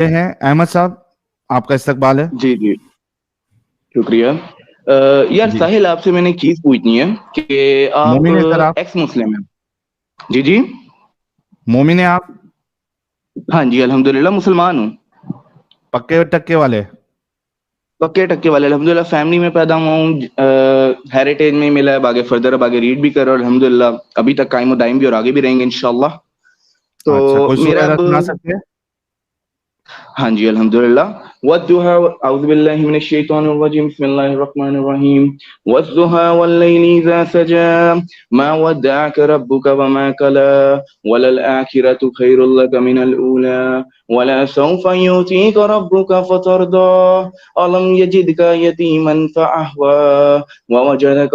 हैं अहमद साहब, आपका इस्तकबाल है। जी, जी, शुक्रिया। यार जी, साहिल आपसे मैंने एक चीज़ पूछनी है कि आप मोमिन है सर आप? एक्स मुस्लिम हैं। जी, जी। मोमिन है आप? हाँ जी, अल्हम्दुलिल्लाह मुसलमान हूँ। पक्के टक्के वाले? पक्के-टक्के वाले अल्हम्दुलिल्लाह फैमिली में पैदा हुआ हूँ। हेरिटेज में ही मिला है, अब आगे फर्दर अब आगे रीड भी कर रहा हूँ अल्हम्दुलिल्लाह। अभी तक कायम व दायम भी और आगे भी रहेंगे इंशाअल्लाह। तो अच्छा, कोई मेरा सूरह अब सुना सकते हैं? हाँ जी, अल्हम्दुलिल्लाह। वद्दुहा अऊज़ु बिल्लाहि मिनश शैतानिर रजीम बिस्मिल्लाहिर रहमानिर रहीम। वद्दुहा वल्लैलि इज़ा सजा मा वद्दअक रब्बुका वमा कला वलल आखिरतु खैरुल लक मिनल ऊला वला सौफ युतीक रब्बुका फतरदा अलम यजिदका यतीमन फअहवा ववजदक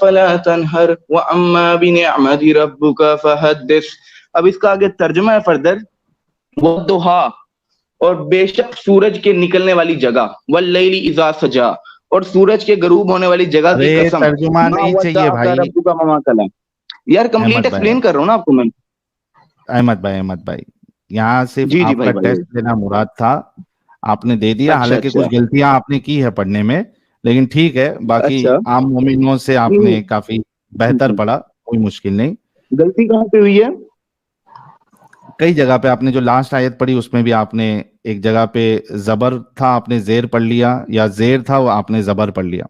फला तनहर वअम्मा बिनिअमति रब्बुका फहद्दिस। अब इसका आगे तर्जुमा है फर्दर। वद्दुहा और बेशक सूरज के निकलने वाली जगह, वल्लैलि इज़ा सजा और सूरज के गरूब होने वाली जगह अरे की कसम। तर्जुमा मा नहीं चाहिए वद्दअका भाई। रब्बुका वमा कला। यार कंप्लीट अहमद भाई, एक्सप्लेन कर रहा हूँ ना आपको मैं। अहमद भाई, यहाँ सिर्फ जी, जी आपका भाई, भाई, टेस्ट भाई। लेना मुराद था। आपने दे दिया, अच्छा, हालांकि कुछ अच्छा। गलतियां आपने की है पढ़ने में, लेकिन ठीक है। बाकी अच्छा। आम मोमिनों से नहीं, आपने काफी बेहतर पढ़ा, कोई मुश्किल नहीं। गलती कहाँ पे हुई है? कई जगह पे आपने जो लास्ट आयत पढ़ी उसमें भी आपने एक जगह पे जबर था, आपने जेर पढ़ लिया, या जेर था वो आपने जबर पढ़ लिया।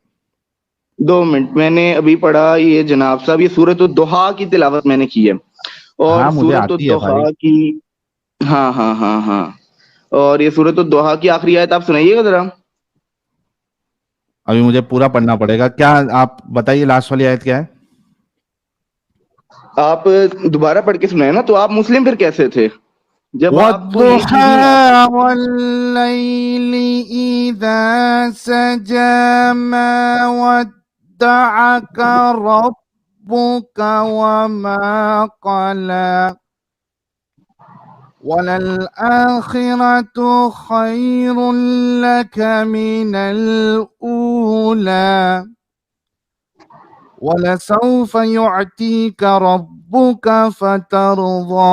2 मिनट मैंने अभी पढ़ा ये जनाब साहब, ये सूरत-उद-दुहा की तिलावत मैंने की है और हाँ, मुझे आती है सूरत-उद-दुहा भाई। की हाँ, हाँ, हाँ, हाँ। और ये सूरत-उद-दुहा की आखिरी आयत आप सुनाइएगा ज़रा। अभी मुझे पूरा पढ़ना पड़ेगा क्या? आप बताइए लास्ट वाली आयत क्या है। आप दोबारा पढ़ के सुनाए ना, तो आप मुस्लिम फिर कैसे थे? जब आपको ये चीज़ नहीं याद वद्दुहा थी। वल्लैलि इज़ा सजा मा वद्दअक रब्बुक वमा क़ला वललआखिरतु खैरुल लक मिनल ऊला वलसौफ युअतीक रब्बुक फतरदा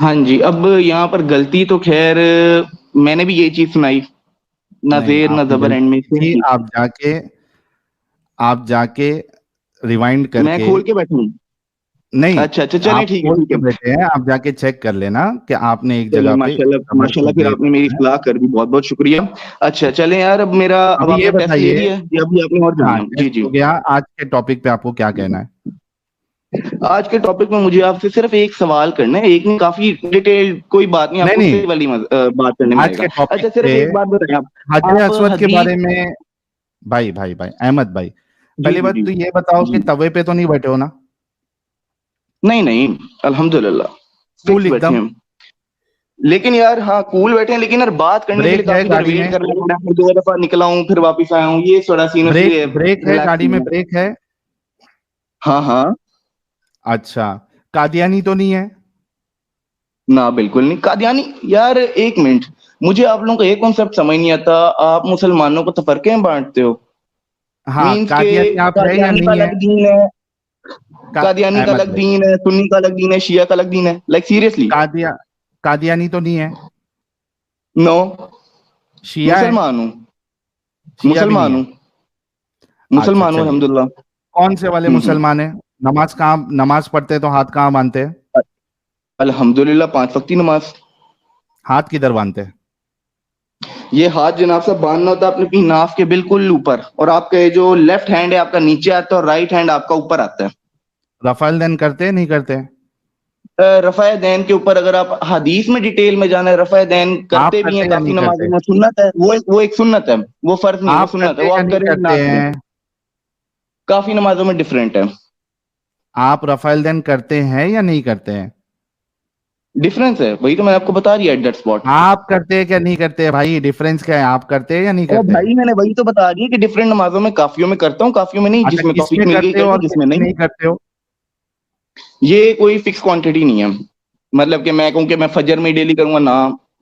हाँ जी, अब यहाँ पर गलती तो ख़ैर मैंने भी यही चीज़ सुनाई, ना नहीं, ज़ेर ना आपने ज़बर गलती एंड में की सेम थी। चीज़ थी। आप जाके रिवाइंड मैं करके, खोल के बैठा हूँ। नहीं, अच्छा, अच्छा चलें आप ठीक है, खोल ठीक के है। बैठे हैं, आप जाके चेक कर लेना कि आपने एक चलें जगह पे माशाल्लाह, खबर को माशाल्लाह फिर दे आपने मेरी रखा है। इस्लाह कर दी, बहुत-बहुत शुक्रिया। अच्छा चलें यार, अब अभी ये आपने टेस्ट ले बताइए। लिया है या अभी आपने और हाँ, जाना है? जी, टेस्ट जी। हो गया। आज के टॉपिक पे आपको क्या कहना है? आज के टॉपिक में मुझे आपसे सिर्फ एक सवाल करना है, एक नहीं काफ़ी डिटेल्ड, कोई बात नहीं नहीं, आपको नहीं, उससे वाली बात करने में आज आएगा। के टॉपिक अच्छा पे सिर्फ एक बात बताएँ आप हाजर आप अस्वद के हदीस बारे में। भाई अहमद भाई, जी, पहली जी, बात जी। तो ये बताओ कि जी। तवे पे तो नहीं बैठे हो ना? नहीं, नहीं, अल्हम्दुलिल्लाह, कूल फिक्स बैठे एकदम? हैं हम। लेकिन यार हाँ, कूल बैठे हैं लेकिन यार बात करने के लिए ब्रेक है काफ़ी देर गाड़ी वेट में? करना पड़ा, फिर 2 दफ़ा निकला हूँ, फिर वापस आया हूँ, ये थोड़ा सीन है ब्रेक इसलिए ब्रेक है रिलैक्स गाड़ी नहीं में, है। ब्रेक है? हाँ, हाँ। अच्छा, कादियानी तो नहीं है? ना बिल्कुल नहीं, कादियानी यार 1 मिनट, मुझे आप लोगों का ये कॉन्सेप्ट समझ नहीं आता, आप मुसलमानों को तफ़रक़े में बाँटते हो। हाँ, मीन्स के कादियानी आप है या कादियानी का नहीं है? अलग दीन है, कादियानी का अहमद अलग भाई, दीन है, सुन्नी का अलग दीन है, शिया का अलग दीन है, लाइक सीरियसली। कादियानी तो नहीं है, नो, शिया है, मुसलमान हूँ, शिया भी नहीं मुसलमान है। हूँ, अच्छा मुसलमान हूँ चलिए, अल्हम्दुलिल्लाह। कौन से वाले मुसलमान है? नमाज कहाँ, नमाज पढ़ते हैं तो हाथ कहाँ बांधते हैं? अल्हम्दुलिल्लाह 5 वक्त की नमाज। हाथ किधर बांधते हैं? ये हाथ जनाब साहब बांधना होता है अपनी अपनी नाफ के बिल्कुल ऊपर, और आपका ये जो लेफ्ट हैंड है आपका नीचे आता है और राइट हैंड आपका ऊपर आता है। रफाल देन करते हैं नहीं करते हैं? रफ़ा दैन के ऊपर अगर आप हदीस में डिटेल में जाना है, रफ़ा दैन आप करते भी करते हैं हैं या काफी नहीं नमाजों करते? में, सुन्नत है वो एक सुन्नत है, वो फर्ज नहीं है, वो आप सुन्नत है, करते हैं वो या आप नहीं करें ना करते करें, हैं? काफी नमाजों में डिफरेंट है। आप रफाल देन करते हैं या नहीं करते हैं? डिफरेंस है, वही तो मैंने आपको बता दिया एट दैट स्पॉट। आप करते हैं क्या नहीं करते हैं भाई? डिफरेंस क्या है, आप करते हैं या नहीं अरे करते हैं? भाई मैंने वही तो बता दिया कि डिफरेंट नमाजों में, काफियों में करता हूँ, काफियों में नहीं, अच्छा, जिसमें किस तौफीक में मिल गई करते कर हो दी, और किस जिसमें में नहीं। नहीं करते हो? ये कोई फिक्स क्वांटिटी नहीं है, मतलब कि मैं कहूँ कि मैं फजर में डेली करूंगा ना,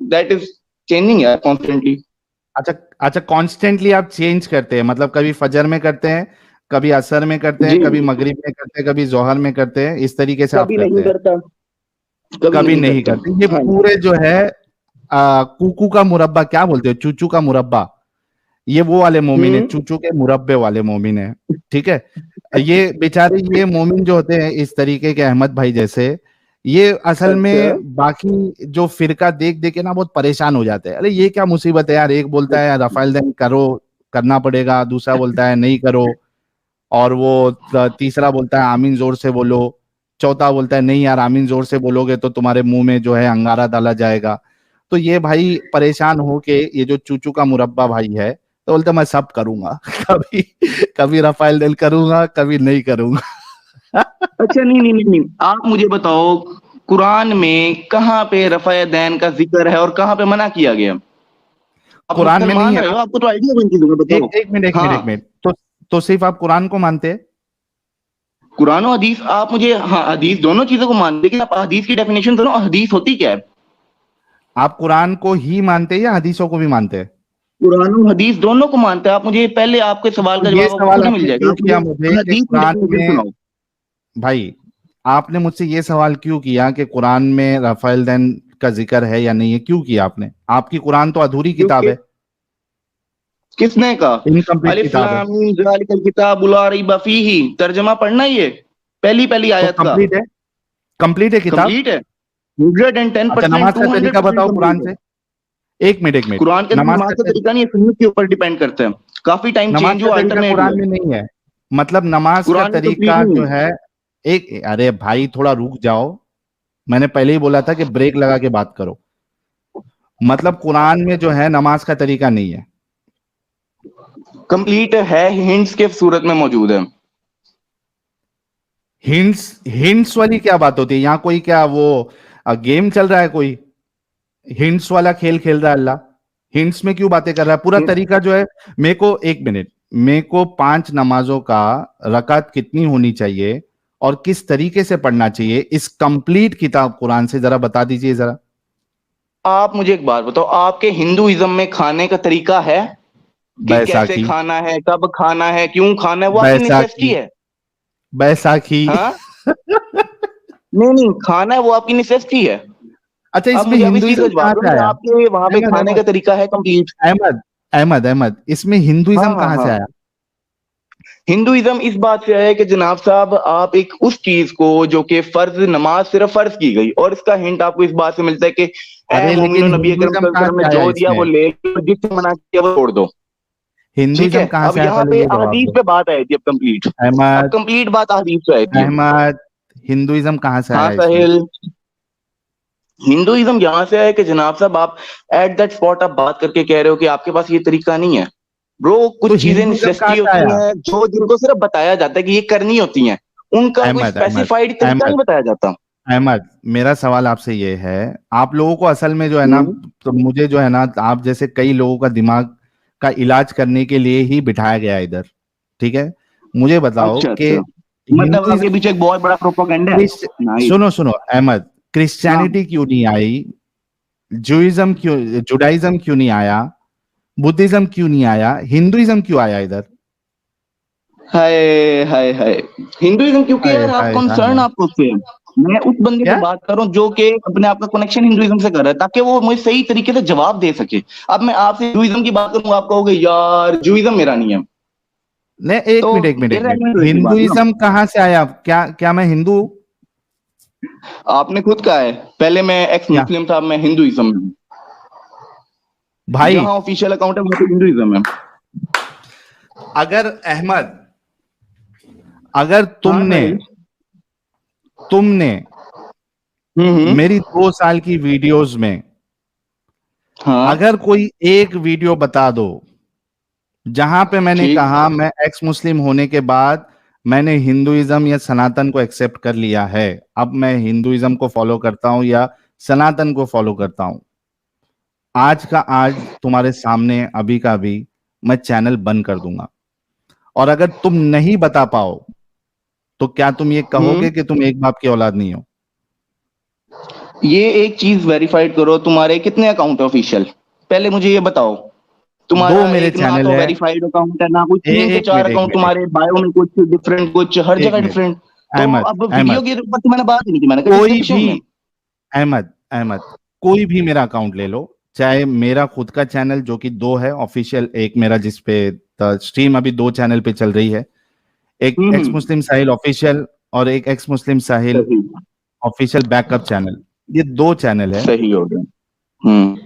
दैट इज चेंजिंग यार कॉन्स्टेंटली। अच्छा, अच्छा, कॉन्स्टेंटली आप चेंज करते हैं, मतलब कभी फजर में करते हैं, कभी असर में करते हैं, जी, कभी मगरिब में करते हैं, कभी जोहर में करते हैं, इस तरीके से आप कभी करते नहीं हैं? करता, कभी कभी नहीं नहीं करता। करते। ये हाँ जी। पूरे जो है कुकू का मुरब्बा क्या बोलते हो, चूचू का मुरब्बा, ये वो वाले मोमिन है, हम्म। चूचू के मुरब्बे वाले मोमिन है। ठीक है, ये बेचारे ये मोमिन जो होते हैं इस तरीके के, अहमद भाई जैसे, ये असल अच्छा। में बाकी जो फिरका देख देख के ना बहुत परेशान हो जाते हैं। अरे ये क्या मुसीबत है यार, एक बोलता है रफाइल देन करो, करना पड़ेगा, दूसरा बोलता है नहीं करो, और वो तीसरा बोलता है आमीन जोर से बोलो, चौथा बोलता है नहीं यार आमीन जोर से बोलोगे तो तुम्हारे मुंह में जो है अंगारा डाला जाएगा। तो ये भाई परेशान हो के, ये जो चूचू का मुरब्बा भाई है, तो बोलते मैं सब करूंगा कभी, कभी रफाइल दिल करूंगा, कभी नहीं करूंगा। अच्छा, नहीं नहीं नहीं नहीं, आप मुझे बताओ कुरान में कहाँ पे रफ़ा दैन का जिक्र है और कहाँ पे मना किया गया? आप कुरान में नहीं मुसलमान है रहे ना? हो, आपको तो आइडिया होगा इन चीजों का, एक बताओ। एक मिनट, एक मिनट, एक हाँ, मिनट, तो सिर्फ आप कुरान को मानते हैं? कुरान और हदीस आप मुझे, हाँ हदीस दोनों चीजों को मानते, लेकिन आप हदीस की डेफिनेशन सुनो, हदीस होती क्या है? आप कुरान को ही मानते हैं या हदीसों को भी मानते हैं? कुरान और हदीस दोनों को मानते हैं। आप मुझे पहले, आपके सवाल तो का ये जवाब आपको सवाल खुद ही मिल आपने जाएगा, क्यों आप मुझे किया मुझे कि हदीस की कुरान डेफिनेशन में, सुनाओ। भाई आपने मुझसे ये सवाल क्यों किया कि कुरान में रफाइल दैन का जिक्र है या नहीं है, क्यों किया आपने? आपकी कुरान तो अधूरी किताब क्योंकि है, किसने कहा? इनकम्प्लीट अलिफ किताब है। लाम मीम ज़ालिकल किताबु ला रैब फीही, तर्जुमा पढ़ना ही है पहली पहली तो आयत का। कंप्लीट है, कंप्लीट है किताब। कंप्लीट है, 110%, अच्छा, नमाज का तरीका 200% बताओ कुरान कंप्लीट है। से। एक मिनट, एक मिनट। कुरान के अंदर नमाज नमाज का का तरी- तरीका नहीं है, सुन्नत के ऊपर डिपेंड करता है, काफी टाइम नमाज चेंज का हुआ, तरीका अल्टरनेट कुरान हुआ है। में नहीं है, मतलब नमाज का कुरान में कंप्लीट तरीका नहीं जो है। है, एक, अरे भाई थोड़ा रुक जाओ, मैंने पहले ही बोला था कि ब्रेक लगा के बात करो। मतलब कुरान में जो है नमाज का तरीका नहीं है। कंप्लीट है, हिंट्स के सूरत में मौजूद है। हिंट्स, हिंट्स वाली क्या बात होती है यहाँ? कोई क्या वो गेम चल रहा है कोई? हिंट्स वाला खेल खेल रहा है अल्लाह? हिंट्स में क्यों बातें कर रहा है? पूरा तरीका जो है, मेरे को एक मिनट, मेरे को 5 नमाजों का रकात कितनी होनी चाहिए और किस तरीके से पढ़ना चाहिए, इस कंप्लीट किताब कुरान से जरा बता दीजिए जरा। आप मुझे एक बात बताओ, आपके हिंदुइज्म में खाने का तरीका है कि कैसे बैसाखी, खाना है, कब खाना है, क्यों खाना है, वो आपकी नेसेसिटी बैसाखी, है। बैसाखी। हाँ, नहीं नहीं, खाना है वो आपकी नेसेसिटी है। अच्छा, अब इसमें मुझे आप इस चीज का हिंदुइज्म जवाब कहाँ दो से कि आया? आपके वहां पे अहमद, खाने का अहमद, तरीका है कंप्लीट। अहमद, अहमद, अहमद, इसमें हाँ हिंदुइज्म हाँ कहाँ हाँ, से आया? हिंदुइज्म इस बात से है कि जनाब साहब, आप एक उस चीज को जो कि फर्ज, नमाज सिर्फ फर्ज की गई, और इसका हिंट आपको इस बात से मिलता है कि ए अरे मोमिनो, लेकिन नबी अकरम हिंदुइज्म सल्लल्लाहु कहाँ अलैहि वसल्लम से ने आया जो दिया वो इसमें? ले लो, जिससे मना किया वो छोड़ दो। ठीक हिंदुइज्म है, कहाँ अब से आया, यहाँ पहले पे ये जवाब अहदीस दो। पे बात आई थी, अब कंप्लीट, अब अहमद, कंप्लीट बात अहदीस पे आई थी। अहमद, हिंदुइज्म कहाँ से हाँ आया इसमें? साहिल, हिंदुइज्म यहाँ से है कि जनाब साहब, आप एट दैट स्पॉट आप बात करके कह रहे हो कि आपके पास ये तरीका नहीं है। ब्रो, तो कुछ चीजें हिंदुइज्म कहाँ नेसेसिटी से होती आया? हैं जो जिनको सिर्फ बताया जाता है कि ये करनी होती हैं, उनका कोई अहमद, अहमद, स्पेसिफाइड तरीका नहीं अहमद, बताया जाता। अहमद, मेरा सवाल आपसे ये है, आप लोगों को असल में जो है ना, हम्म। तो मुझे जो है ना, आप जैसे कई लोगों का दिमाग का इलाज करने के लिए ही बिठाया गया है इधर। ठीक है, मुझे बताओ अच्छा कि अच्छा, मतलब आपके हिंदुइज्म, पीछे एक बहुत बड़ा प्रोपोगंडा है। क्रिश्च नाइस। सुनो सुनो अहमद, हाँ, क्रिश्चियनिटी क्यों नहीं आई? जुइज्म क्यों, जुडाइज्म क्यों नहीं आया? बुद्धिज्म क्यों नहीं आया? हिंदुइज्म क्यों आया इधर? हाय हाय हाय हिंदुइज्म, क्योंकि हाय यार आप हाय कंसर्न हाय आपको उससे है। मैं उस बंदे क्या से बात कर रहा हूँ जो कि अपने आप का कनेक्शन हिंदुइज्म से कर रहा है, ताकि वो मुझे सही तरीके से जवाब दे सके। अब मैं आपसे हिंदुइज्म की बात करूंगा, आप कहोगे यार जुइज्म मेरा नहीं है, नहीं, तो एक मिनट, इररेलेवेंट होगी बात ना। हिंदुइज्म कहाँ से आया? क्या क्या मैं हिंदू हूँ? आपने खुद कहा है पहले मैं एक्स क्या मुस्लिम था, अब मैं हिंदुइज्म में हूँ। भाई? जहां ऑफिशियल अकाउंट है वहां पे हिंदुइज्म है। अगर अहमद, अगर हाँ तुमने साहिल। तुमने हम्म। मेरी 2 साल की वीडियोस में हाँ अगर कोई एक वीडियो बता दो जहां पे मैंने ठीक। कहा मैं एक्स मुस्लिम होने के बाद मैंने हिंदुइज्म या सनातन को एक्सेप्ट कर लिया है, अब मैं हिंदुइज्म को फॉलो करता हूं या सनातन को फॉलो करता हूं, आज का आज तुम्हारे सामने अभी का अभी मैं चैनल बंद कर दूंगा। और अगर तुम नहीं बता पाओ तो क्या तुम ये हम्म। कहोगे कि तुम एक बाप की औलाद नहीं हो? ये एक चीज वेरीफाइड करो, तुम्हारे कितने अकाउंट है ऑफिशियल? पहले मुझे ये बताओ। दो तुम्हारा मेरे एक ना चैनल तो है। वेरीफाइड अकाउंट है, ना कोई तीन से एक चार मिनट, एक अकाउंट, मिनट, तुम्हारे बायो में कुछ डिफरेंट, कुछ हर एक जगह मिनट। डिफरेंट। तो अहमद, अब वीडियो अहमद, के ऊपर तो मैंने बात ही नहीं की, मैंने कहा कोई डिस्क्रिप्शन भी, में। अहमद, अहमद, कोई भी मेरा अकाउंट ले लो, चाहे मेरा खुद का चैनल जो कि दो है ऑफिशियल, एक मेरा जिसपे स्ट्रीम अभी दो चैनल पे चल रही है, एक एक्स हम्म। मुस्लिम साहिल ऑफिशियल और एक एक्स मुस्लिम साहिल सही। ऑफिशियल बैकअप चैनल, ये दो चैनल है। सही हो गया। हम्म।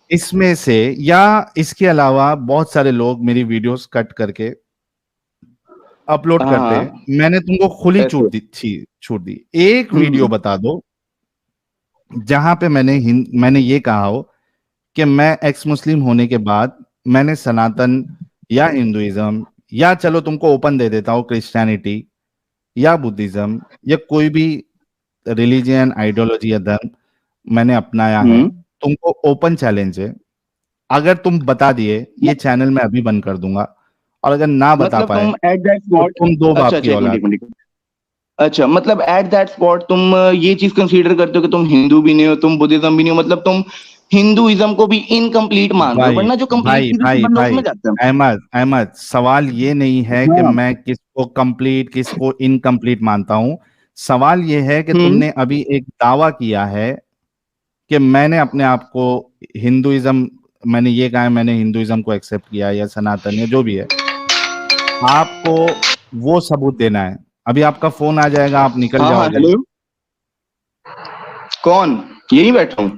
इसमें से या इसके अलावा बहुत सारे लोग मेरी वीडियोस कट करके अपलोड हाँ करते हैं, हाँ। मैंने तुमको खुली ऐसे। छूट दी, एक वीडियो हम्म। बता दो जहां पे मैंने ये कहा हो कि मैं एक्स मुस्लिम होने के बाद मैंने सनातन या हिंदुइज्म या चलो तुमको ओपन दे देता हूँ क्रिश्चियनिटी या बुद्धिज्म या कोई भी रिलीजियन आइडियोलॉजी या धर्म मैंने अपनाया है, हम्म। तुमको ओपन चैलेंज है। अगर तुम बता दिए ये चैनल मैं अभी बंद कर दूंगा, और अगर ना बता मतलब पाए तुम एट दैट तो स्पॉट। तुम दो अच्छा बाप की अच्छा, एक मिनट औलाद एक मिनट। अच्छा, मतलब एट दैट स्पॉट तुम ये चीज कंसीडर करते हो कि तुम हिंदू भी नहीं हो, तुम बुद्धिज्म भी नहीं हो, मतलब तुम हिंदुइज्म को भी इनकम्प्लीट हो। मान रहे हो, भाई वरना जो कंप्लीट भाई चीजें भाई बंदा भाई उसमें जाता है। अहमद, अहमद, सवाल ये नहीं है कि हाँ। मैं किसको कंप्लीट किसको इनकम्प्लीट मानता हूं। सवाल ये है कि हम्म। तुमने अभी एक दावा किया है कि मैंने अपने आप को हिंदुइज्म, मैंने ये कहा है मैंने हिंदुइज्म को एक्सेप्ट किया या सनातन या जो भी है, आपको वो सबूत देना है। अभी आपका फोन आ जाएगा, आप निकल हाँ हाँ जाओगे। हेलो। कौन? यही बैठा हूँ।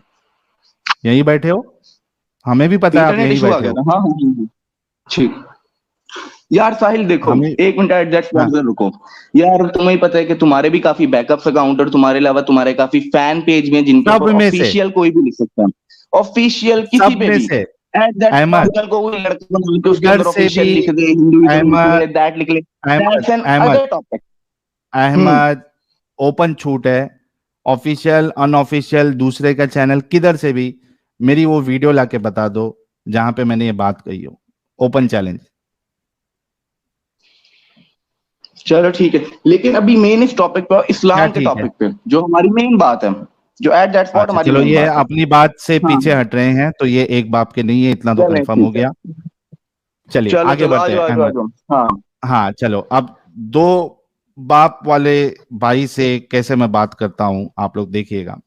यहीं बैठे हो, हमें भी पता है आप इंटरनेट यहीं इशू आ बैठे गया हो। था। हाँ हाँ हाँ, हाँ। ठीक। यार साहिल देखो, हमें, एक मिनट एट दैट स्पॉट हाँ, जरा रुको। यार तुम्हें ही पता है कि तुम्हारे भी काफी बैकअप्स अकाउंट और तुम्हारे अलावा तुम्हारे काफी फैन पेज में जिनके सब ऊपर में से, ऑफिशियल कोई भी लिख सकता है। ऑफिशियल किसी सब पे में भी। से एट दैट अहमद, स्पॉट को कोई लड़का बना के उसके किधर अंदर से ऑफिशियल भी, लिख दे, हिंदुइज्म लिख ले, अहमद, दैट लिख ले। Ahmad, that's an Ahmad, other topic. Hmm. Ahmad, open छूट है, ऑफिशियल अनऑफिशियल दूसरे का चैनल किधर से भी मेरी वो वीडियो लाके बता दो जहां पे मैंने ये बात कही हो। Open challenge. चलो ठीक है, लेकिन अभी मेन इस टॉपिक पे, क्या इस्लाम के ठीक है? टॉपिक पे जो हमारी मेन बात है, जो एट दैट स्पॉट अच्छा हमारी चलो, मेन ये बात है। अपनी बात से हाँ। पीछे हट रहे हैं तो ये एक बाप के नहीं है, इतना तो चलें कंफर्म हो ठीक है। गया। चलिए चलो आगे चलो, आ बढ़ते हैं जाओ आ जाओ आ अहमद। जाओ। हाँ। हाँ चलो, अब दो बाप वाले भाई से कैसे मैं बात करता हूं आप लोग देखिएगा।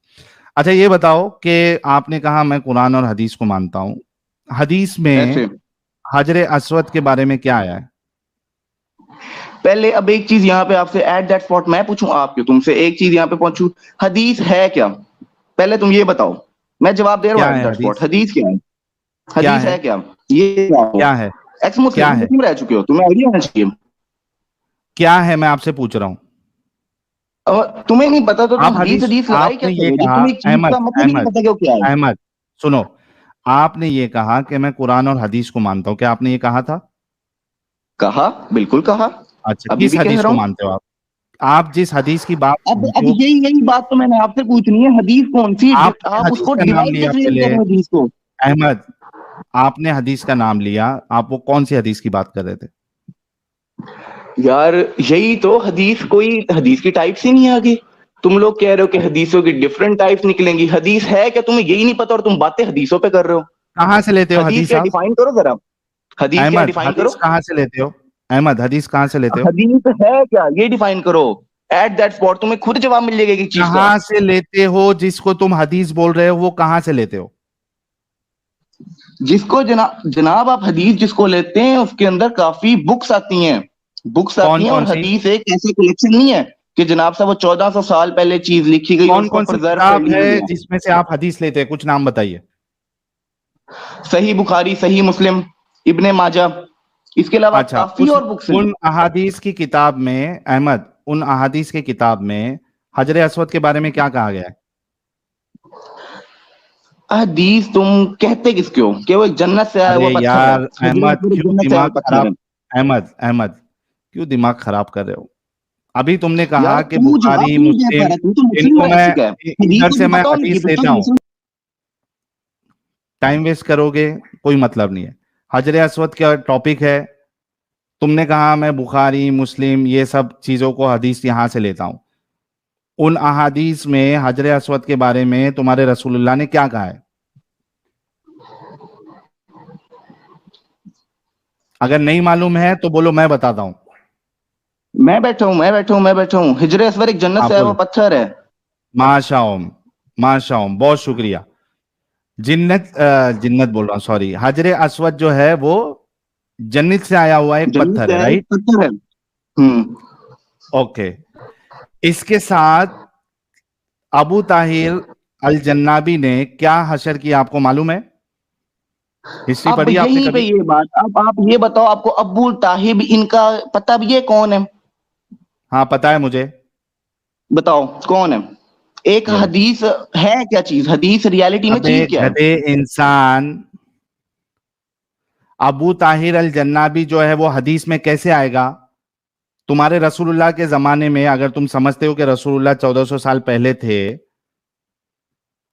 अच्छा ये बताओ कि आपने कहा मैं कुरान और हदीस को मानता हूं, हदीस में ऐसे। हजरे अस्वद के बारे में क्या आया है? पहले अब एक चीज यहाँ पे आपसे एट दैट स्पॉट मैं पूछूं, आप क्यों तुमसे एक चीज यहाँ पे पूछूं। हदीस है क्या? पहले तुम ये बताओ। मैं जवाब दे रहा क्या हूँ एट है दैट स्पॉट, हदीस? हदीस क्या है? क्या हदीस है? है क्या? ये बताओ। क्या है? एक्स क्या मुस्लिम है? मुस्लिम रह चुके हो, तुम्हें आइडिया होना चाहिए। क्या है मैं आपसे पूछ रहा हूं। और तुम्हें नहीं पता तो तुम आप हदीस हदीस, हदीस लगाई क्या आपने कर ये रहे हो जब कहा, तुम्हें एक चीज अहमद, का मतलब ही नहीं अहमद, पता कि वो क्या है। अहमद, सुनो, आपने ये कहा कि मैं कुरान और हदीस को मानता हूं, क्या आपने ये कहा था? कहा। बिल्कुल कहा। अच्छा, अभी किस भी कह हदीस रहा को हूँ। मानते हो आप जिस हदीस की बात अब जो यही यही बात तो मैंने आपसे पूछनी है, हदीस कौन सी आपने आप हदीस उसको का नाम डिवाइड लिया कैसे पहले, कर रहे हो हदीस को? अहमद, आपने हदीस का नाम लिया, आप वो कौन सी हदीस की बात कर रहे थे? यार यही तो हदीस, कोई हदीस की टाइप्स ही नहीं है आगे। तुम लोग कह रहे हो कि हदीसों की डिफरेंट टाइप्स निकलेंगी, हदीस है क्या तुम्हें यही नहीं पता और तुम बातें हदीसों पे कर रहे हो। कहाँ से लेते हो हदीस हदीस क्या आप? डिफाइन करो जरा। हदीस क्या अहमद, डिफाइन करो। हदीस कहाँ से लेते हो? अहमद हदीस कहाँ से लेते हो? हदीस है क्या, ये डिफाइन करो। एट दैट स्पॉट तुम्हें खुद जवाब मिल जाएगा एक चीज का। कहाँ से लेते हो? जिसको तुम हदीस बोल रहे हो वो कहाँ से लेते हो? जिसको जनाब आप हदीस जिसको लेते हैं उसके अंदर काफी बुक्स आती हैं, बुक्स आती कौन हैं। कौन और सी? हदीस एक ऐसे कलेक्शन नहीं है कि जनाब साहब वो 1400 साल पहले चीज लिखी गई और कौन उसको कौन सी प्रिजर्व कर किताब लिया है गया। जिसमें से आप हदीस लेते हैं? कुछ नाम बताइए। सही बुखारी, सही मुस्लिम, इब्ने माजा, इसके अलावा अच्छा, काफी उस और बुक्स हैं। उन अहादीस की किताब में अहमद, उन अहादीस की किताब में हजर अस्वद के बारे में क्या कहा गया है? हदीस तुम कहते किसके हो कि वो एक जन्नत से आया अरे हुआ पत्थर है, यार हजर अहमद, अस्वद एक क्यों जन्नत से आया दिमाग हुआ पत्थर खराब, है। अहमद अहमद क्यों दिमाग खराब कर रहे हो? अभी तुमने कहा यार कि तू जवाब बुखारी क्यों नहीं दे पा मुस्लिम, रहा, तू तो मुस्लिम इनको रह मैं चुका है। हदीस इधर को से भी मैं पता होनी चाहिए हदीस फिर तो लेता हूँ। मुस्लिम। टाइम वेस्ट करोगे, कोई मतलब नहीं है। हजर अस्वद का टॉपिक है, तुमने कहा मैं बुखारी मुस्लिम ये सब चीजों को हदीस यहां से लेता हूं। उन अहादीस में हजर अस्वद के बारे में तुम्हारे रसूलुल्लाह ने क्या कहा है? अगर नहीं मालूम है तो बोलो, मैं बताता हूं। मैं बैठा हूँ। हिजर असवर एक जन्नत हाँ से आया हुआ बोलो। पत्थर है। माशाओम, माशाओम, बहुत शुक्रिया। जिन्नत बोल रहा हूँ, सॉरी। हजर अस्वद जो है वो जन्नत से आया हुआ एक जन्नत पत्थर से है, आया एक राइट? पत्थर है। हम्म। ओके। इसके साथ अबू ताहिर अल जन्नाबी ने क्या हशर किया, आपको मालूम है? हिस्ट्री अब पढ़ी है आपने यहीं पे कभी? ये बात, अब आप ये बताओ, आपको अब्बू ताहिब इनका पता भी, ये कौन है? हाँ पता है मुझे। बताओ कौन है। एक ये लो। हदीस है क्या चीज, हदीस रियलिटी में अबे चीज क्या है? गधे इंसान, अबू ताहिर अल जन्नाबी जो है वो हदीस में कैसे आएगा? तुम्हारे रसूलुल्लाह के जमाने में अगर तुम समझते हो कि रसूलुल्लाह 1400 साल पहले थे,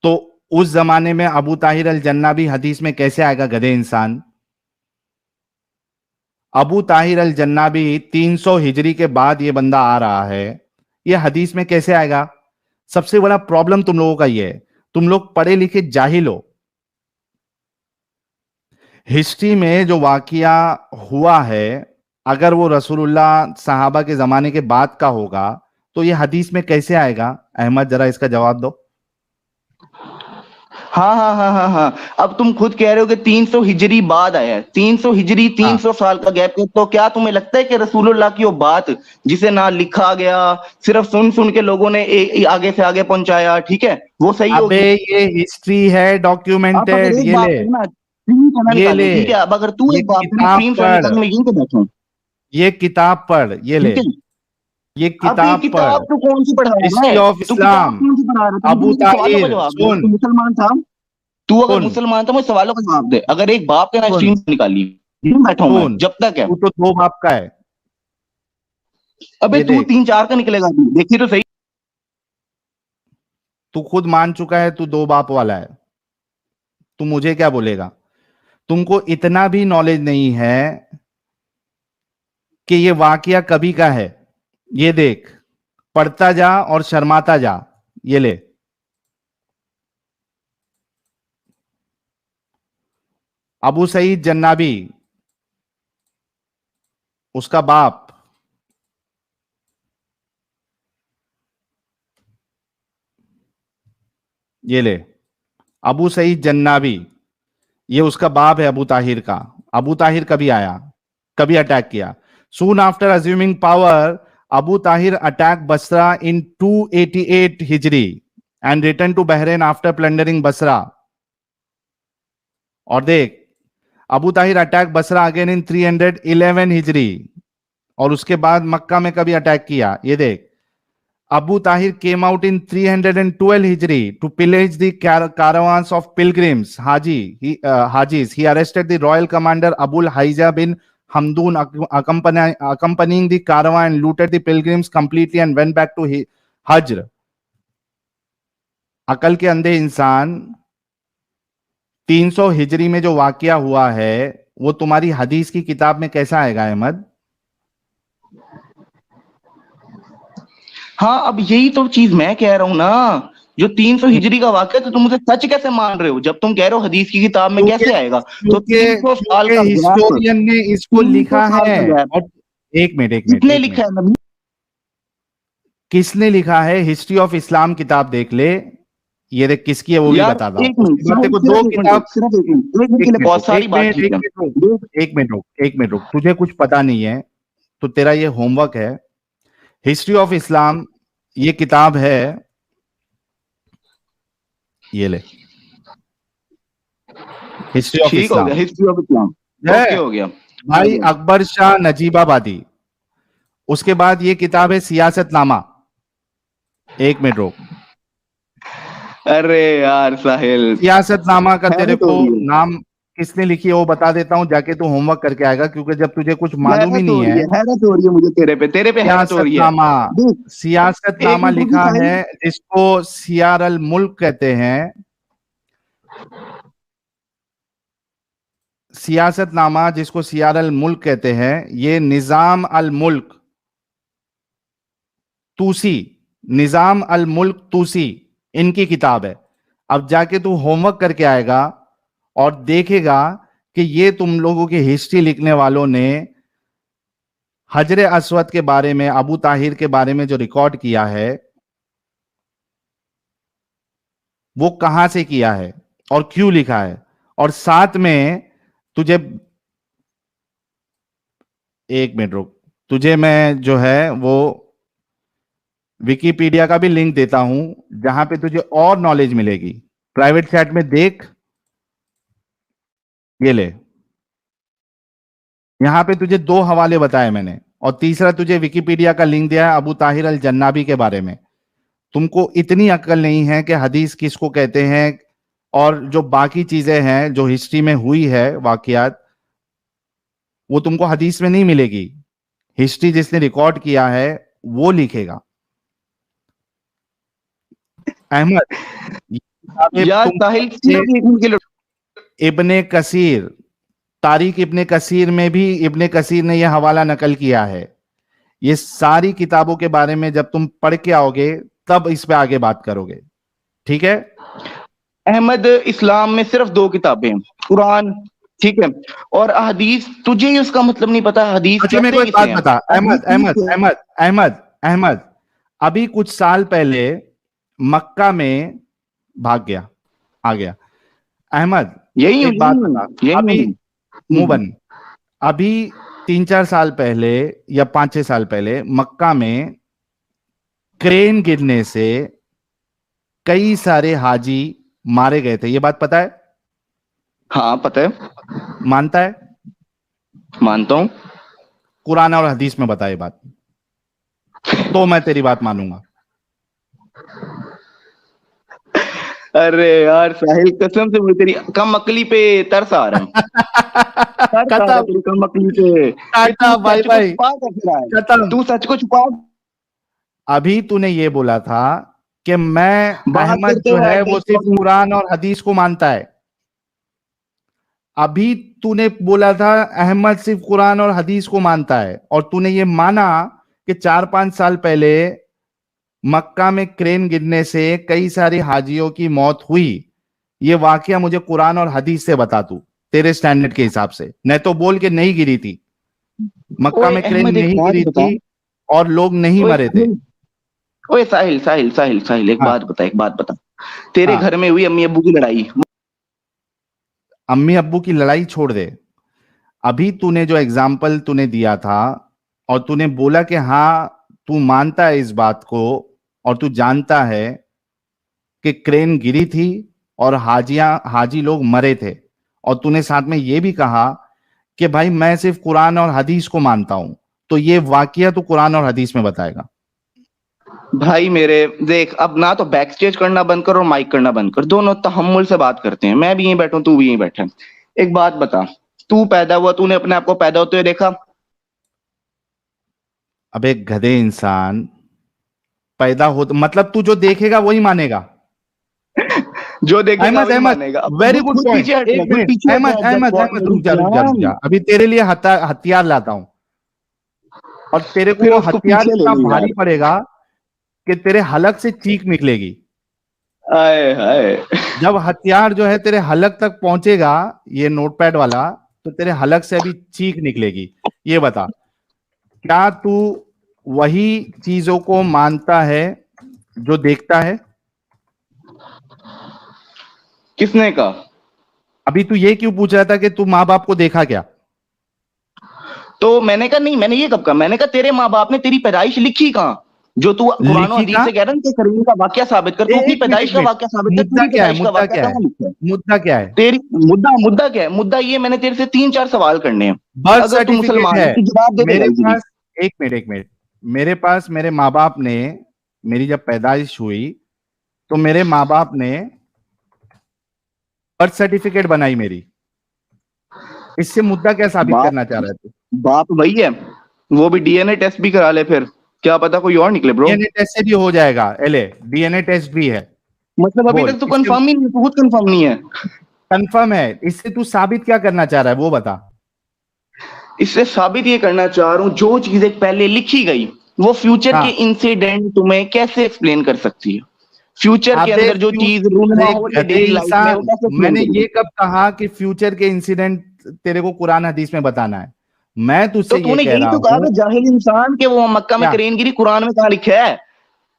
तो उस जमाने में अबू ताहिर अल जन्नाबी हदीस में कैसे आएगा, गधे इंसान? अबू ताहिर अल जन्नाबी 300 हिजरी के बाद ये बंदा आ रहा है, ये हदीस में कैसे आएगा? सबसे बड़ा प्रॉब्लम तुम लोगों का ये है, तुम लोग पढ़े लिखे जाहिल हो। हिस्ट्री में जो वाकया हुआ है, अगर वो रसूलुल्लाह सहाबा के जमाने के बाद का होगा तो ये हदीस में कैसे आएगा? अहमद जरा इसका जवाब दो। हाँ। अब तुम खुद कह रहे हो कि 300 हिजरी बाद आया है, 300 हिजरी, हाँ, 300 साल का गैप है। तो क्या तुम्हें लगता है कि रसूलुल्लाह की वो बात जिसे ना लिखा गया, सिर्फ सुन सुन के लोगों ने आगे से आगे पहुंचाया, ठीक है, वो सही अबे होगी? ये हिस्ट्री है आप अगर डॉक्यूमेंटेड, एक ये बात ले। पे ना स्क्रीन को ना ये निकालें, ले, ठीक है, अब अगर तू ये एक बात पे ना किताब स्क्रीन को पढ़, निकालें, मैं यहीं पे बैठा हूँ। ये किताब पढ़, ये ले, ठीक है। ये अबे किताब पढ़। किताब तू कौन सी पढ़ा रहा हिस्ट्री है? ऑफ तू किताब इस्लाम, कौन सी पढ़ा रहा है? तू अबू मुझे सवालों का ताहिर जवाब दे। सुन, तू मुसलमान था, तू अगर सुन, मुसलमान था मुझे सवालों का जवाब दे। अगर एक बाप के ना सुन, स्क्रीन से निकाली, यहीं बैठा हूं मैं सुन। जब तक है। तू तो दो बाप का है। अबे ये तू देख, 3-4 का निकलेगा अभी, देखिए तो सही। तू खुद मान चुका है तू दो बाप वाला है, तू मुझे क्या बोलेगा? तुमको इतना भी नॉलेज नहीं है कि ये वाकया कभी का है। ये देख, पढ़ता जा और शर्माता जा। ये ले, अबू सईद जन्नाबी, उसका बाप। ये ले, अबू सईद जन्नाबी, ये उसका बाप है अबू ताहिर का। अबू ताहिर कभी आया, कभी अटैक किया? Soon after assuming power, Abu Tahir attack Basra in 288 Hijri and return to Bahrain after plundering Basra. और देख, Abu Tahir attack Basra again in 311 Hijri, और उसके बाद मक्का में कभी अटैक किया? ये देख, Abu Tahir came out in 312 Hijri to pillage the caravans of pilgrims, Hajis. He arrested the royal commander Abul Haija bin Hamdun, accompanying the caravan, and looted the pilgrims completely and went back to Hajj. अकल के अंधे इंसान, 300 हिजरी में जो वाकया हुआ है वो तुम्हारी हदीस की किताब में कैसा आएगा अहमद? हाँ, अब यही तो चीज मैं कह रहा हूँ ना, जो 300 हिजरी का वाक्य, तो तुम मुझे सच कैसे मान रहे हो जब तुम कह रहे हो हदीस की किताब में क्योंकि कैसे आएगा? तो क्योंकि 300 साल क्योंकि का गैप, हिस्टोरियन ने इसको 300 लिखा साल है। का गैप, और एक मिनट एक मिनट किसने एक लिखा मिनट है नबी? किसने लिखा है? हिस्ट्री ऑफ इस्लाम किताब देख ले, ये देख किसकी है वो भी यार बताता हूँ। एक मिनट, उसके बाद तेरे को दो सिर्फ एक किताब, मिनट, सिर्फ एक मिनट, एक मिनट के एक लिए मिनट बहुत रुक, सारी एक बात मिनट ठीक एक है। मिनट रुक, देख, एक मिनट रुक, एक मिनट रुक, तुझे कुछ पता नहीं है तो तेरा ये होमवर्क है। हिस्ट्री ऑफ इस्लाम ये किताब है, ये ले, हिस्ट्री ऑफ ठीक हो गया, इस्लाम हिस्ट्री ऑफ इस्लाम, है ओके हो गया। भाई अकबर शाह नजीबाबादी। उसके बाद ये किताब है सियासतनामा। एक मिनट रुक, अरे यार साहिल, सियासतनामा का तेरे हैरत को हो रही है, नाम किसने लिखी है वो बता देता हूं, जाके तू होमवर्क करके आएगा, क्योंकि जब तुझे कुछ मालूम ही हैरत हो नहीं रही है। है, हैरत हो रही है मुझे तेरे पे हैरत हो रही है। सियासतनामा, देख, एक सियासतनामा मिनट रुकी लिखा साहिल, है जिसको सियार अल मुल्क कहते हैं। सियासतनामा जिसको सियार अल मुल्क कहते हैं, ये निजाम अल मुल्क तूसी, निजाम अल मुल्क तूसी इनकी किताब है। अब जाके तू होमवर्क करके आएगा और देखेगा कि ये तुम लोगों की हिस्ट्री लिखने वालों ने हजरे अस्वद के बारे में, अबू ताहिर के बारे में जो रिकॉर्ड किया है वो कहां से किया है और क्यों लिखा है। और साथ में तुझे, एक मिनट रुक, तुझे मैं जो है वो विकिपीडिया का भी लिंक देता हूं जहां पे तुझे और नॉलेज मिलेगी। प्राइवेट चैट में देख, ये ले, यहां पे तुझे दो हवाले बताए मैंने, और तीसरा तुझे विकिपीडिया का लिंक दिया है अबू ताहिर अल जन्नाबी के बारे में। तुमको इतनी अक्ल नहीं है कि हदीस किसको कहते हैं, और जो बाकी चीजें हैं जो हिस्ट्री में हुई है वाकयात, वो तुमको हदीस में नहीं मिलेगी। हिस्ट्री जिसने रिकॉर्ड किया है वो लिखेगा। अहमद, ये किताबें यार तुम साहिल सिर्फ एक मिनट के लिए, इब्ने कसीर, तारीख इब्ने कसीर में भी इब्ने कसीर ने यह हवाला नकल किया है। ये सारी किताबों के बारे में जब तुम पढ़ के आओगे तब इस पे आगे बात करोगे, ठीक है? अहमद, इस्लाम में सिर्फ दो किताबें हैं, कुरान, ठीक है, और हदीस तुझे ही उसका मतलब नहीं पता, हदीस अच्छा मेरे को कहते एक बात किसे हैं? बता अहमद, हदीस अहमद किसे हैं? अहमद अहमद अहमद, अभी कुछ साल पहले मक्का में भाग गया, आ गया। अहमद यही हूँ, एक बात यही हूँ, बता, यही अभी हूँ। मुंह बंद, अभी 3-4 साल पहले या 5-6 साल पहले मक्का में क्रेन गिरने से कई सारे हाजी मारे गए थे, ये बात पता है? हाँ पता है, मानता है? मानता हूँ। कुरान और हदीस में बता ये बात, तो मैं तेरी बात मानूंगा। अरे यार साहिल, कसम से मुझे तेरी कम अकली पे तरस आ रहा है, तरस आ रहा है खत्म, तेरी कम अकली पे कि तू टाटा, बाय सच को बाय, छुपा कर रहा है, खत्म। तू सच को छुपा अभी तूने ये बोला था कि मैं, बात अहमद करते जो हुए है वो सिर्फ एड्रेस। कुरान और हदीस को मानता है। अभी तूने बोला था अहमद सिर्फ कुरान और हदीस को मानता है, और तूने ये माना कि 4-5 साल पहले मक्का में क्रेन गिरने से कई सारी हाजियों की मौत हुई। ये वाकया मुझे कुरान और हदीस से बता तू, तेरे स्टैंडर्ड के हिसाब से, नहीं तो बोल के नहीं गिरी थी, मक्का ओए में क्रेन अहमद, एक नहीं बात गिरी बता, थी और लोग नहीं ओए मरे थे। ओए साहिल साहिल साहिल साहिल, एक हाँ बात बता, एक बात बता, तेरे हाँ, घर में हुई अम्मी अब्बू की लड़ाई, अम्मी अब्बू की लड़ाई छोड़ दे, अभी तूने जो एग्जाम्पल तूने दिया था और तूने बोला कि हाँ तू मानता है इस बात को और तू जानता है कि क्रेन गिरी थी और हाजी लोग मरे थे, और तूने साथ में ये भी कहा कि भाई मैं सिर्फ कुरान और हदीस को मानता हूं, तो ये वाकया तू कुरान और हदीस में बताएगा। भाई मेरे देख, अब ना तो बैक स्टेज करना बंद कर और माइक करना बंद कर, दोनों तहम्मुल से बात करते हैं, मैं भी यहीं बैठा हूं, तू भी यहीं बैठा है। एक बात बता, तू पैदा हुआ, तूने अपने आप को पैदा होते हुए देखा? अब एक गधे इंसान, पैदा हो तो मतलब तू जो देखेगा वही मानेगा। जो देखेगा अहमद, वही अहमद, मानेगा। अब वेरी खुद गुड खुद पॉइंट, पीछे हट जा, एक खुद मिनट, पीछे हट जा, अहमद, अहमद, अहमद, रुक जा रुक जा रुक जा, अभी तेरे लिए हथियार लाता हूं, और तेरे को फिर वो उसको हथियार पीछे ले इतना ली भारी यार। पड़ेगा कि तेरे हलक से चीख निकलेगी। आए हाय, जब हथियार जो है तेरे हलक तक पहुंचेगा, ये नोटपैड वाला, तो तेरे हलक से अभी चीख निकलेगी। ये बता, क्या तू वही चीजों को मानता है जो देखता है? किसने कहा? अभी तू ये क्यों पूछ रहा था कि तू माँ बाप को देखा क्या? तो मैंने कहा नहीं, मैंने ये कब कहा? मैंने कहा तेरे माँ बाप ने तेरी पैदाइश लिखी कहाँ? जो तू कुरान और लिखी हदीस कहाँ? से कह रहा है कि करीम का वाक्य साबित कर, तू अपनी एक मिनट, पैदाइश एक का मिनट। वाक्य साबित कर, मुद्दा तेरी क्या है? पैदाइश का मुद्दा वाक्य क्या है? कहाँ लिखा है? मुद्दा क्या है? तेरी मुद्दा क्या है? मुद्दा ये, मैंने तेरे से 3-4 सवाल करने हैं। बर्थ अगर तू सर्टिफिकेट मुसलमान है है तो जवाब दे देगा मेरे इजीली। पास। एक मिनट, एक मिनट। मेरे पास मेरे माँ बाप ने, मेरी जब पैदाइश हुई तो मेरे माँ बाप ने बर्थ सर्टिफिकेट बनाई मेरी। इससे मुद्दा क्या साबित बाप करना चाह रहा है तू? बाप वही है, वो भी डीएनए टेस्ट भी करा ले, फिर क्या पता कोई और निकले ब्रो। डीएनए टेस्ट से भी हो जाएगा। एले, डीएनए टेस्ट भी है। मतलब अभी बोल, तक तो इससे कंफर्म ही नहीं, खुद कंफर्म नहीं है। कंफर्म है। इससे तू साबित क्या करना चाह रहा है वो बता। इससे साबित ये करना चाह रहा हूँ, जो चीजें पहले लिखी गई वो फ्यूचर के हाँ। इंसिडेंट तुम्हें कैसे एक्सप्लेन कर सकती है? फ्यूचर के अबे अंदर जो चीज रूनमा अरे हो रही है गधे डेली लाइफ में, वो इंसान, कैसे एक्सप्लेन मैंने करेगी? ये कब कहा कि फ्यूचर के इंसिडेंट तेरे को कुरान हदीस में बताना है? मैं तो तुझसे ये तूने कह यही रहा तो कहा हूं। कि जाहिल इंसान के वो मक्का में क्या? क्रेन गिरी, कुरान में कहाँ लिखा है?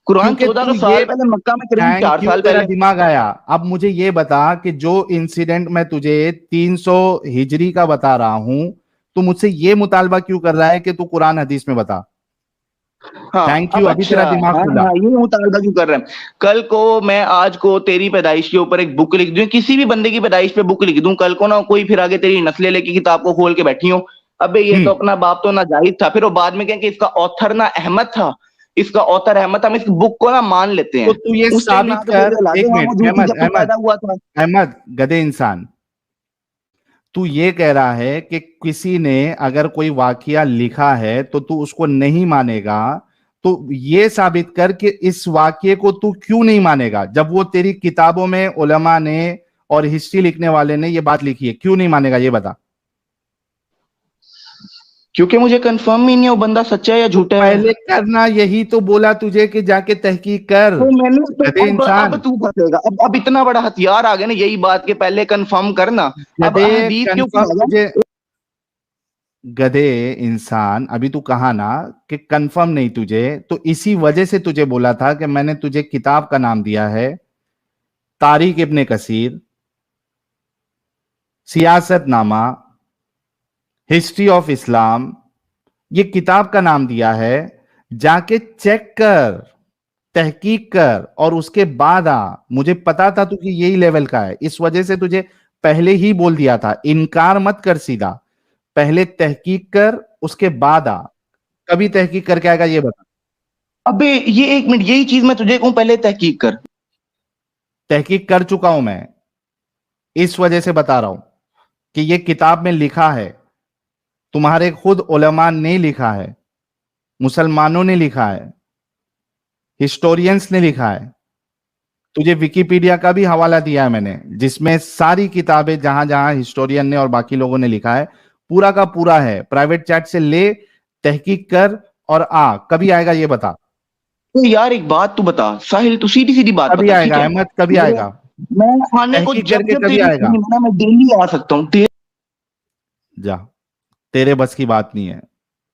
कुरान क्योंकि 1400 तू साल ये, पहले, मक्का में क्रेन थैंक 4 यू, साल तेरा पहले। दिमाग आया। अब मुझे ये बता कि जो इंसिडेंट मैं तुझे 300 हिजरी का बता रहा हूं, तू मुझसे ये मुतालबा क्यों कर रहा है कि तू कुरान हदीस में बता? हाँ थैंक यू, अब अभी अच्छा, तेरा दिमाग हाँ खुला। हाँ, ये मुतालबा क्यों कर रहे हैं? कल को मैं, आज को तेरी पैदाइश के ऊपर एक बुक लिख दूं, किसी भी बंदे की पैदाइश पे बुक लिख दूं, कल को ना कोई फिर आगे तेरी नस्लें लेके किताब को खोल के बैठी हो, अबे ये तो हम्म। अपना बाप तो नाजाहिद था, फिर वो बाद में कहें कि इसका ऑथर ना अहमद था, इसका ऑथर अहमद था, हम इस बुक को ना मान लेते तो हैं। तू ये उस टाइम ना साबित तो कर। तेरे औलादे एक वहां मिनट, मौजूद थी अहमद, जब तू अहमद, पैदा हुआ था। अहमद, गधे इंसान। तू ये कह रहा है कि किसी ने अगर कोई वाकया लिखा है तो तू उसको नहीं मानेगा। तो ये साबित कर कि इस वाकये को तू क्यों नहीं मानेगा, जब वो तेरी किताबों में उलमा ने और हिस्ट्री लिखने वाले ने ये बात लिखी है, क्यों नहीं मानेगा ये बता। क्योंकि मुझे कंफर्म ही नहीं है वो बंदा सच्चा है या तो झूठा है। पहले करना, यही तो बोला तुझे कि जाके तहकीक कर। तो मैंने तो, गधे अब इंसान, तू फंसेगा, अब इतना बड़ा हथियार आ गया ना, यही बात के पहले कंफर्म करना। अब गधे हदीस के ऊपर कंफर्म आ जा। तुझे, गधे इंसान, अभी तू कहा ना कि कंफर्म नहीं तुझे, तो इसी वजह से तुझे बोला था कि मैंने तुझे किताब का नाम दिया है, तारिक इब्ने कसीर, सियासतनामा, हिस्ट्री ऑफ इस्लाम, ये किताब का नाम दिया है। जाके चेक कर, तहकीक कर और उसके बाद आ। मुझे पता था तू कि यही लेवल का है, इस वजह से तुझे पहले ही बोल दिया था। इनकार मत कर सीधा, पहले तहकीक कर, उसके बाद आ। कभी तहकीक करके आएगा ये बता। अबे ये एक मिनट, यही चीज मैं तुझे कहूं, पहले तहकीक कर। तहकीक कर चुका हूं मैं, इस वजह से बता रहा हूं कि ये किताब में लिखा है, तुम्हारे खुद उलमा ने लिखा है, मुसलमानों ने लिखा है, हिस्टोरियंस ने लिखा है। तुझे विकिपीडिया का भी हवाला दिया है मैंने, जिसमें सारी किताबें जहां जहां हिस्टोरियन ने और बाकी लोगों ने लिखा है, पूरा का पूरा है। प्राइवेट चैट से ले, तहकीक कर और आ। कभी आएगा ये बता। तो यार एक बात तू बता साहिल, तू सीधी सीधी बात कभी बता, ठीक आएगा है? अहमद, कभी मेरे, आएगा? मैं आने को तहकीक जब करके जब कभी तेरी आएगा? मैं डेली आ सकता हूँ। जा, तेरे बस की बात नहीं है।